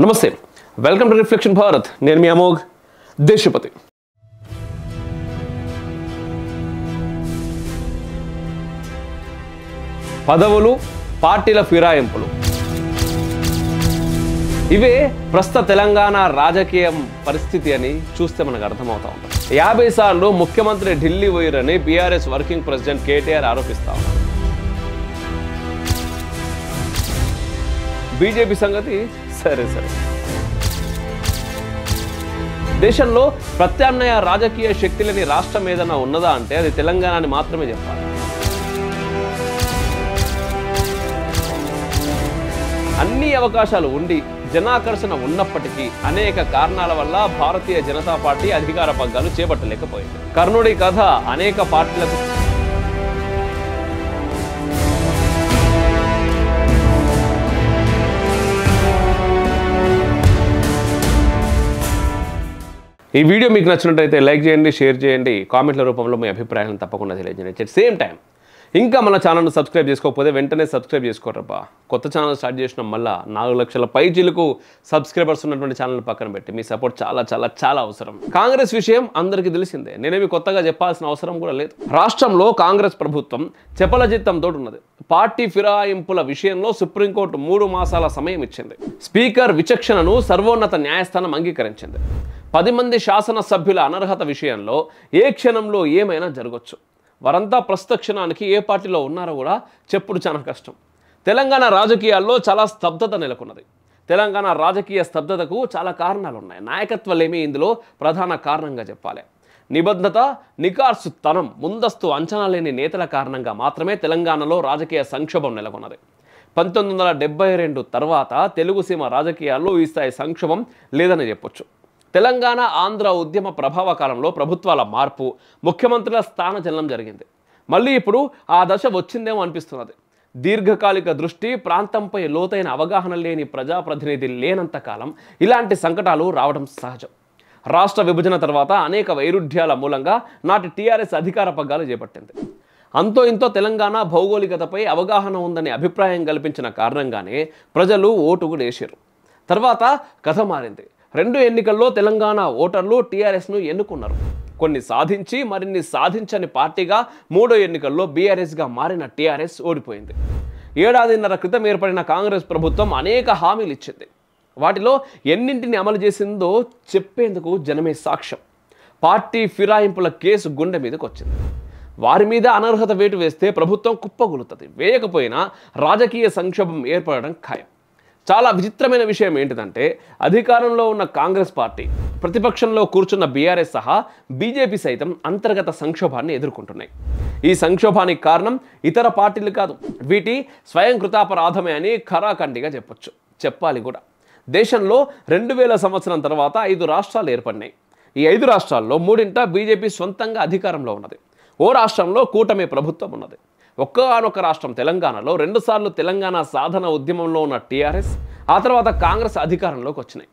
నమస్తే, welcome to reflection Bharat. నేను మీ అమోఘ్ దేశపతి. పదవులు, పార్టీల ఫిరాయింపులు ఇవే ప్రస్తుత తెలంగాణ రాజకీయం పరిస్థితి అని చూస్తే మనకు అర్థమవుతా ఉంటుంది. 50 సార్లు ముఖ్యమంత్రి ఢిల్లీ పోయిరని బీఆర్ఎస్ వర్కింగ్ ప్రెసిడెంట్ కేటీఆర్ ఆరోపిస్తా ఉన్నారు. బీజేపీ సంగతి సరే. దేశంలో ప్రత్యామ్నాయ రాజకీయ శక్తులని రాష్ట్రం ఏదైనా ఉన్నదా అంటే అది తెలంగాణ అని మాత్రమే చెప్పాలి. అన్ని అవకాశాలు ఉండి జనాకర్షణ ఉన్నప్పటికీ అనేక కారణాల వల్ల భారతీయ జనతా పార్టీ అధికార పగ్గాలు చేపట్టలేకపోయింది. కర్ణుడి కథ అనేక పార్టీలకు ఈ వీడియో మీకు నచ్చినట్టయితే లైక్ చేయండి, షేర్ చేయండి, కామెంట్ల రూపంలో మీ అభిప్రాయాలను తప్పకుండా తెలియజేయండి. అట్ సేమ్ టైం ఇంకా మన ఛానల్ను సబ్స్క్రైబ్ చేసుకోకపోతే వెంటనే సబ్స్క్రైబ్ చేసుకోరబ్బా. కొత్త ఛానల్ స్టార్ట్ చేసిన మళ్ళీ 4 లక్షల పైచీలకు సబ్స్క్రైబర్స్ ఉన్నటువంటి ఛానల్ పక్కన పెట్టి మీ సపోర్ట్ చాలా అవసరం. కాంగ్రెస్ విషయం అందరికీ తెలిసిందే, నేనేమి కొత్తగా చెప్పాల్సిన అవసరం కూడా లేదు. రాష్ట్రంలో కాంగ్రెస్ ప్రభుత్వం చపలజిత్తంతో ఉన్నది. పార్టీ ఫిరాయింపుల విషయంలో సుప్రీంకోర్టు 3 మాసాల సమయం ఇచ్చింది. స్పీకర్ విచక్షణను సర్వోన్నత న్యాయస్థానం అంగీకరించింది. 10 మంది శాసనసభ్యుల అనర్హత విషయంలో ఏ క్షణంలో ఏమైనా జరగవచ్చు. వారంతా ప్రస్తుత క్షణానికి ఏ పార్టీలో ఉన్నారో కూడా చెప్పుడు చాలా కష్టం. తెలంగాణ రాజకీయాల్లో చాలా స్తబ్దత నెలకొన్నది. తెలంగాణ రాజకీయ స్తబ్దతకు చాలా కారణాలు ఉన్నాయి. నాయకత్వాలేమి ఇందులో ప్రధాన కారణంగా చెప్పాలి. నిబద్ధత, నికార్సుతనం, ముందస్తు అంచనా లేని నేతల కారణంగా మాత్రమే తెలంగాణలో రాజకీయ సంక్షోభం నెలకొన్నది. 1972 తర్వాత తెలుగు సీమ రాజకీయాల్లో ఈ స్థాయి సంక్షోభం లేదని చెప్పొచ్చు. తెలంగాణ ఆంధ్ర ఉద్యమ ప్రభావ కాలంలో ప్రభుత్వాల మార్పు, ముఖ్యమంత్రుల స్థానచలనం జరిగింది. మళ్ళీ ఇప్పుడు ఆ దశ వచ్చిందేమో అనిపిస్తున్నది. దీర్ఘకాలిక దృష్టి, ప్రాంతంపై లోతైన అవగాహన లేని ప్రజాప్రతినిధి లేనంత కాలం ఇలాంటి సంకటాలు రావడం సహజం. రాష్ట్ర విభజన తర్వాత అనేక వైరుధ్యాల మూలంగా నాటి టీఆర్ఎస్ అధికార పగ్గాలు చేపట్టింది. అంతో ఇంతో తెలంగాణ భౌగోళికతపై అవగాహన ఉందనే అభిప్రాయం కల్పించిన కారణంగానే ప్రజలు ఓటు కూడా వేసారు. తర్వాత కథ మారింది. 2 ఎన్నికల్లో తెలంగాణ ఓటర్లు టీఆర్ఎస్ను ఎన్నుకున్నారు. కొన్ని సాధించి మరిన్ని సాధించని పార్టీగా 3వ ఎన్నికల్లో బీఆర్ఎస్గా మారిన టీఆర్ఎస్ ఓడిపోయింది. 1.5 ఏళ్ల క్రితం ఏర్పడిన కాంగ్రెస్ ప్రభుత్వం అనేక హామీలు ఇచ్చింది. వాటిలో ఎన్నింటిని అమలు చేసిందో చెప్పేందుకు జనమే సాక్ష్యం. పార్టీ ఫిరాయింపుల కేసు గుండె మీదకి వచ్చింది. వారి మీద అనర్హత వేటు వేస్తే ప్రభుత్వం కుప్పగొలుతుంది. వేయకపోయినా రాజకీయ సంక్షోభం ఏర్పడడం ఖాయం. చాలా విచిత్రమైన విషయం ఏంటిదంటే అధికారంలో ఉన్న కాంగ్రెస్ పార్టీ, ప్రతిపక్షంలో కూర్చున్న బీఆర్ఎస్ సహా బీజేపీ సైతం అంతర్గత సంక్షోభాన్ని ఎదుర్కొంటున్నాయి. ఈ సంక్షోభానికి కారణం ఇతర పార్టీలు కాదు, వీటి స్వయం కృతాపరాధమే అని ఖరాఖండిగా చెప్పాలి కూడా. దేశంలో 2000 సంవత్సరం తర్వాత 5 రాష్ట్రాలు ఏర్పడినాయి. ఈ 5 రాష్ట్రాల్లో 3 బీజేపీ సొంతంగా అధికారంలో ఉన్నది. ఓ రాష్ట్రంలో కూటమి ప్రభుత్వం ఉన్నది. ఒక్కనొక్క రాష్ట్రం తెలంగాణలో 2 సార్లు తెలంగాణ సాధన ఉద్యమంలో ఉన్న టీఆర్ఎస్, ఆ తర్వాత కాంగ్రెస్ అధికారంలోకి వచ్చినాయి.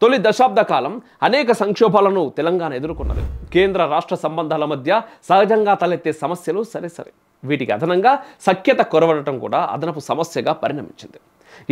తొలి దశాబ్ద కాలం అనేక సంక్షోభాలను తెలంగాణ ఎదుర్కొన్నది. కేంద్ర రాష్ట్ర సంబంధాల మధ్య సహజంగా తలెత్తే సమస్యలు సరే. వీటికి అదనంగా సఖ్యత కొరవడటం కూడా అదనపు సమస్యగా పరిణమించింది.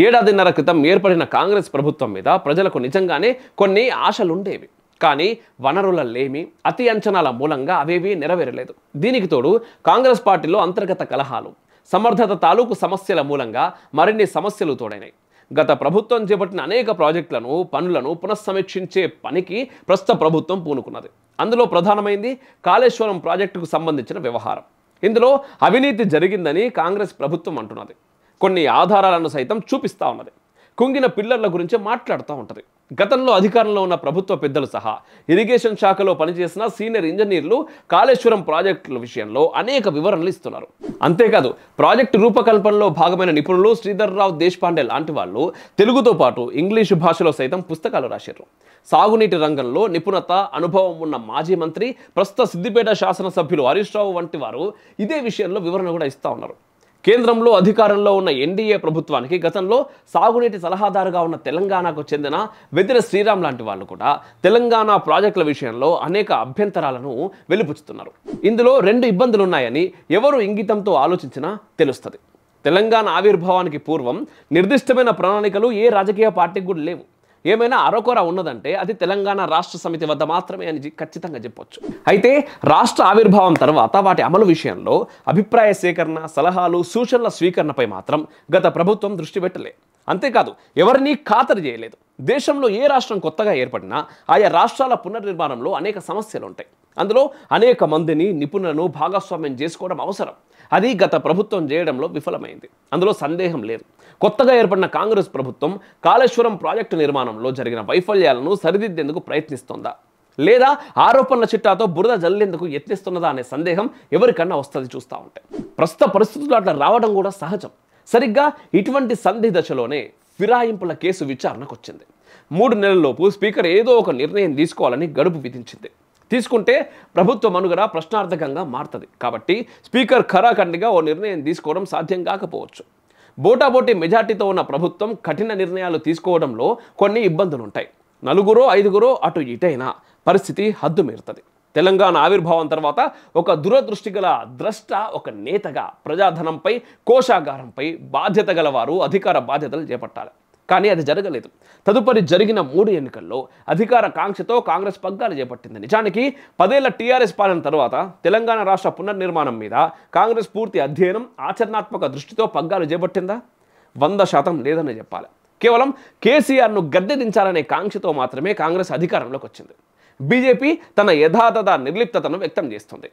1.5 ఏళ్ల క్రితం ఏర్పడిన కాంగ్రెస్ ప్రభుత్వం మీద ప్రజలకు నిజంగానే కొన్ని ఆశలుండేవి. కానీ వనరుల లేమి, అతి అంచనాల మూలంగా అవేవీ నెరవేరలేదు. దీనికి తోడు కాంగ్రెస్ పార్టీలో అంతర్గత కలహాలు, సమర్థత తాలూకు సమస్యల మూలంగా మరిన్ని సమస్యలు తోడైనాయి. గత ప్రభుత్వం చేపట్టిన అనేక ప్రాజెక్టులను, పనులను పునఃసమీక్షించే పనికి ప్రస్తుత ప్రభుత్వం పూనుకున్నది. అందులో ప్రధానమైంది కాళేశ్వరం ప్రాజెక్టుకు సంబంధించిన వ్యవహారం. ఇందులో అవినీతి జరిగిందని కాంగ్రెస్ ప్రభుత్వం అంటున్నది. కొన్ని ఆధారాలను సైతం చూపిస్తూ ఉన్నది. కుంగిన పిల్లర్ల గురించి మాట్లాడుతూ ఉంటుంది. గతంలో అధికారంలో ఉన్న ప్రభుత్వ పెద్దలు సహా ఇరిగేషన్ శాఖలో పనిచేసిన సీనియర్ ఇంజనీర్లు కాళేశ్వరం ప్రాజెక్టుల విషయంలో అనేక వివరణలు ఇస్తున్నారు. అంతేకాదు ప్రాజెక్టు రూపకల్పనలో భాగమైన నిపుణులు శ్రీధర్రావు దేశపాండే లాంటి వాళ్ళు తెలుగుతో పాటు ఇంగ్లీషు భాషలో సైతం పుస్తకాలు రాశారు. సాగునీటి రంగంలో నిపుణత, అనుభవం ఉన్న మాజీ మంత్రి, ప్రస్తుత సిద్దిపేట శాసనసభ్యులు హరీష్ రావు వంటి వారు ఇదే విషయంలో వివరణ కూడా ఇస్తూ ఉన్నారు. కేంద్రంలో అధికారంలో ఉన్న ఎన్డీఏ ప్రభుత్వానికి గతంలో సాగునీటి సలహాదారుగా ఉన్న తెలంగాణకు చెందిన వెదిర శ్రీరామ్ లాంటి వాళ్ళు కూడా తెలంగాణ ప్రాజెక్టుల విషయంలో అనేక అభ్యంతరాలను వెలిపుచ్చుతున్నారు. ఇందులో 2 ఇబ్బందులు ఉన్నాయని ఎవరు ఇంగితంతో ఆలోచించినా తెలుస్తుంది. తెలంగాణ ఆవిర్భావానికి పూర్వం నిర్దిష్టమైన ప్రణాళికలు ఏ రాజకీయ పార్టీకి కూడా లేవు. ఏమైనా అరకొర ఉన్నదంటే అది తెలంగాణ రాష్ట్ర సమితి వద్ద మాత్రమే అని ఖచ్చితంగా చెప్పొచ్చు. అయితే రాష్ట్ర ఆవిర్భావం తర్వాత వాటి అమలు విషయంలో అభిప్రాయ సేకరణ, సలహాలు, సూచనల స్వీకరణపై మాత్రం గత ప్రభుత్వం దృష్టి పెట్టలే. అంతేకాదు ఎవరినీ ఖాతరు చేయలేదు. దేశంలో ఏ రాష్ట్రం కొత్తగా ఏర్పడినా ఆయా రాష్ట్రాల పునర్నిర్మాణంలో అనేక సమస్యలు ఉంటాయి. అందులో అనేక మందిని, నిపుణులను భాగస్వామ్యం చేసుకోవడం అవసరం. అది గత ప్రభుత్వం చేయడంలో విఫలమైంది, అందులో సందేహం లేదు. కొత్తగా ఏర్పడిన కాంగ్రెస్ ప్రభుత్వం కాళేశ్వరం ప్రాజెక్టు నిర్మాణంలో జరిగిన వైఫల్యాలను సరిదిద్దేందుకు ప్రయత్నిస్తోందా, లేదా ఆరోపణల చిట్టాతో బురద జల్లేందుకు యత్నిస్తున్నదా అనే సందేహం ఎవరికన్నా వస్తుంది చూస్తూ ఉంటే. ప్రస్తుత పరిస్థితులు అట్లా రావడం కూడా సహజం. సరిగ్గా ఇటువంటి సంధి దశలోనే ఫిరాయింపుల కేసు విచారణకు వచ్చింది. 3 నెలల్లోపు స్పీకర్ ఏదో ఒక నిర్ణయం తీసుకోవాలని గడువు విధించింది. తీసుకుంటే ప్రభుత్వ మనుగడ ప్రశ్నార్థకంగా మారుతుంది. కాబట్టి స్పీకర్ ఖరాఖండిగా ఓ నిర్ణయం తీసుకోవడం సాధ్యం కాకపోవచ్చు. బోటాబోటీ మెజార్టీతో ఉన్న ప్రభుత్వం కఠిన నిర్ణయాలు తీసుకోవడంలో కొన్ని ఇబ్బందులు ఉంటాయి. 4-5 అటు ఇటైనా పరిస్థితి హద్దు మీరుతుంది. తెలంగాణ ఆవిర్భావం తర్వాత ఒక దురదృష్టి గల ద్రష్ట, ఒక నేతగా ప్రజాధనంపై, కోశాగారంపై బాధ్యత గలవారు అధికార బాధ్యతలు చేపట్టాలి. కానీ అది జరగలేదు. తదుపరి జరిగిన 3 ఎన్నికల్లో అధికార కాంక్షతో కాంగ్రెస్ పగ్గాలు చేపట్టింది. నిజానికి 10 ఏళ్ల టీఆర్ఎస్ పాలన తర్వాత తెలంగాణ రాష్ట్ర పునర్నిర్మాణం మీద కాంగ్రెస్ పూర్తి అధ్యయనం, ఆచరణాత్మక దృష్టితో పగ్గాలు చేపట్టిందా? 100% లేదని చెప్పాలి. కేవలం కేసీఆర్ను గద్దె దించాలనే కాంక్షతో మాత్రమే కాంగ్రెస్ అధికారంలోకి వచ్చింది. బీజేపీ తన యథాతథ నిర్లిప్తతను వ్యక్తం చేస్తుంది.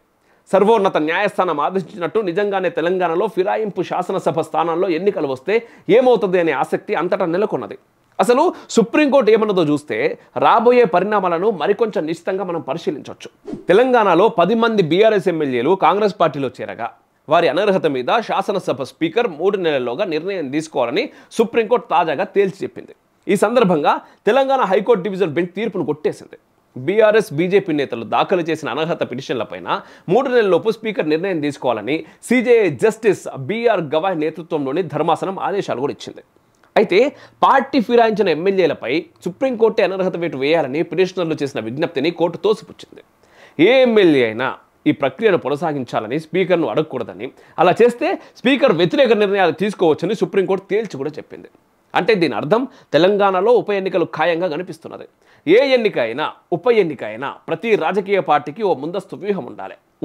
సర్వోన్నత న్యాయస్థానం ఆదేశించినట్టు నిజంగానే తెలంగాణలో ఫిరాయింపు శాసనసభ స్థానాల్లో ఎన్నికలు వస్తే ఏమవుతుంది అనే ఆసక్తి అంతటా నెలకొన్నది. అసలు సుప్రీంకోర్టు ఏమన్నదో చూస్తే రాబోయే పరిణామాలను మరికొంచెం నిశ్చితంగా మనం పరిశీలించవచ్చు. తెలంగాణలో 10 మంది బీఆర్ఎస్ ఎమ్మెల్యేలు కాంగ్రెస్ పార్టీలో చేరగా వారి అనర్హత మీద శాసనసభ స్పీకర్ 3 నెలల్లోగా నిర్ణయం తీసుకోవాలని సుప్రీంకోర్టు తాజాగా తేల్చి చెప్పింది. ఈ సందర్భంగా తెలంగాణ హైకోర్టు డివిజన్ బెంచ్ తీర్పును కొట్టేసింది. బీఆర్ఎస్, బీజేపీ నేతలు దాఖలు చేసిన అనర్హత పిటిషన్లపైన 3 నెలల్లోపు స్పీకర్ నిర్ణయం తీసుకోవాలని సీజేఐ జస్టిస్ బీఆర్ గవాయ్ నేతృత్వంలోని ధర్మాసనం ఆదేశాలు కూడా ఇచ్చింది. అయితే పార్టీ ఫిరాయించిన ఎమ్మెల్యేలపై సుప్రీంకోర్టు అనర్హత వేటు వేయాలని పిటిషనర్లు చేసిన విజ్ఞప్తిని కోర్టు తోసిపుచ్చింది. ఏ ఎమ్మెల్యే అయినా ఈ ప్రక్రియను కొనసాగించాలని స్పీకర్ను అడగకూడదని, అలా చేస్తే స్పీకర్ వ్యతిరేక నిర్ణయాలు తీసుకోవచ్చని సుప్రీంకోర్టు తేల్చి కూడా చెప్పింది. అంటే దీని అర్థం తెలంగాణలో ఉప ఎన్నికలు ఖాయంగా కనిపిస్తున్నది. ఏ ఎన్నిక అయినా, ఉప ఎన్నిక అయినా ప్రతి రాజకీయ పార్టీకి ఓ ముందస్తు వ్యూహం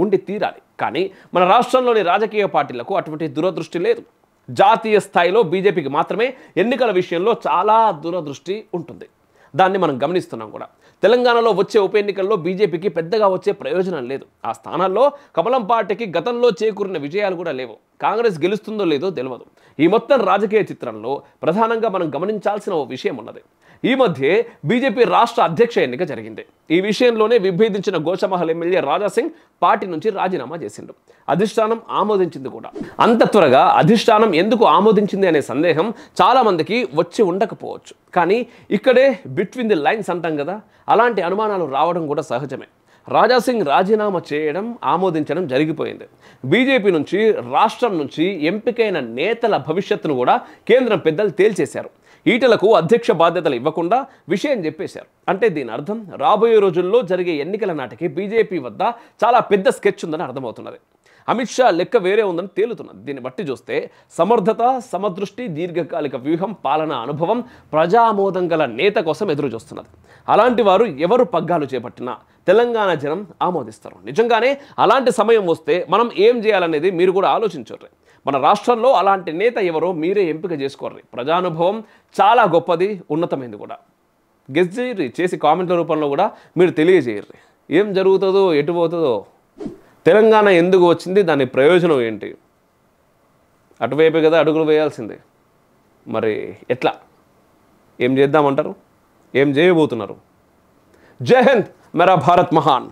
ఉండి తీరాలి. కానీ మన రాష్ట్రంలోని రాజకీయ పార్టీలకు అటువంటి దురదృష్టి లేదు. జాతీయ స్థాయిలో బీజేపీకి మాత్రమే ఎన్నికల విషయంలో చాలా దురదృష్టి ఉంటుంది. దాన్ని మనం గమనిస్తున్నాం కూడా. తెలంగాణలో వచ్చే ఉప ఎన్నికల్లో బీజేపీకి పెద్దగా వచ్చే ప్రయోజనం లేదు. ఆ స్థానాల్లో కమలం పార్టీకి గతంలో చేకూరిన విజయాలు కూడా లేవు. కాంగ్రెస్ గెలుస్తుందో లేదో తెలియదు. ఈ మొత్తం రాజకీయ చిత్రంలో ప్రధానంగా మనం గమనించాల్సిన ఓ విషయం ఉన్నది. ఈ మధ్య బీజేపీ రాష్ట్ర అధ్యక్ష ఎన్నిక జరిగింది. ఈ విషయంలోనే విభేదించిన గోషమహల్ ఎమ్మెల్యే రాజాసింగ్ పార్టీ నుంచి రాజీనామా చేసిండు. అధిష్టానం ఆమోదించింది కూడా. అంత త్వరగా అధిష్టానం ఎందుకు ఆమోదించింది అనే సందేహం చాలా మందికి వచ్చి ఉండకపోవచ్చు. కానీ ఇక్కడే బిట్వీన్ ది లైన్స్ అంటాం కదా, అలాంటి అనుమానాలు రావడం కూడా సహజమే. రాజాసింగ్ రాజీనామా చేయడం, ఆమోదించడం జరిగిపోయింది. బీజేపీ నుంచి, రాష్ట్రం నుంచి ఎంపికైన నేతల భవిష్యత్తును కూడా కేంద్రం పెద్దలు తేల్చేశారు. ఈటలకు అధ్యక్ష బాధ్యతలు ఇవ్వకుండా విషయం చెప్పేశారు. అంటే దీని అర్థం రాబోయే రోజుల్లో జరిగే ఎన్నికల నాటికి బీజేపీ వద్ద చాలా పెద్ద స్కెచ్ ఉందని అర్థమవుతున్నది. అమిత్ షా లెక్క వేరే ఉందని తేలుతున్నది. దీన్ని బట్టి చూస్తే సమర్థత, సమదృష్టి, దీర్ఘకాలిక వ్యూహం, పాలనా అనుభవం, ప్రజామోదం గల నేత కోసం ఎదురు చూస్తున్నది. అలాంటి వారు ఎవరు పగ్గాలు చేపట్టినా తెలంగాణ జనం ఆమోదిస్తారు. నిజంగానే అలాంటి సమయం వస్తే మనం ఏం చేయాలనేది మీరు కూడా ఆలోచించరు. మన రాష్ట్రంలో అలాంటి నేత ఎవరో మీరే ఎంపిక చేసుకోర్రి. ప్రజానుభవం చాలా గొప్పది, ఉన్నతమైంది కూడా. గెస్ చేయర్రి, చేసి కామెంట్ల రూపంలో కూడా మీరు తెలియజేయర్రి. ఏం జరుగుతుందో, ఎటు పోతుందో, తెలంగాణ ఎందుకు వచ్చింది, దాని ప్రయోజనం ఏంటి? అటువైపే కదా అడుగులు వేయాల్సిందే. మరి ఎట్లా, ఏం చేద్దామంటారు, ఏం చేయబోతున్నారు? జై హింద్, మేరా భారత్ మహాన్.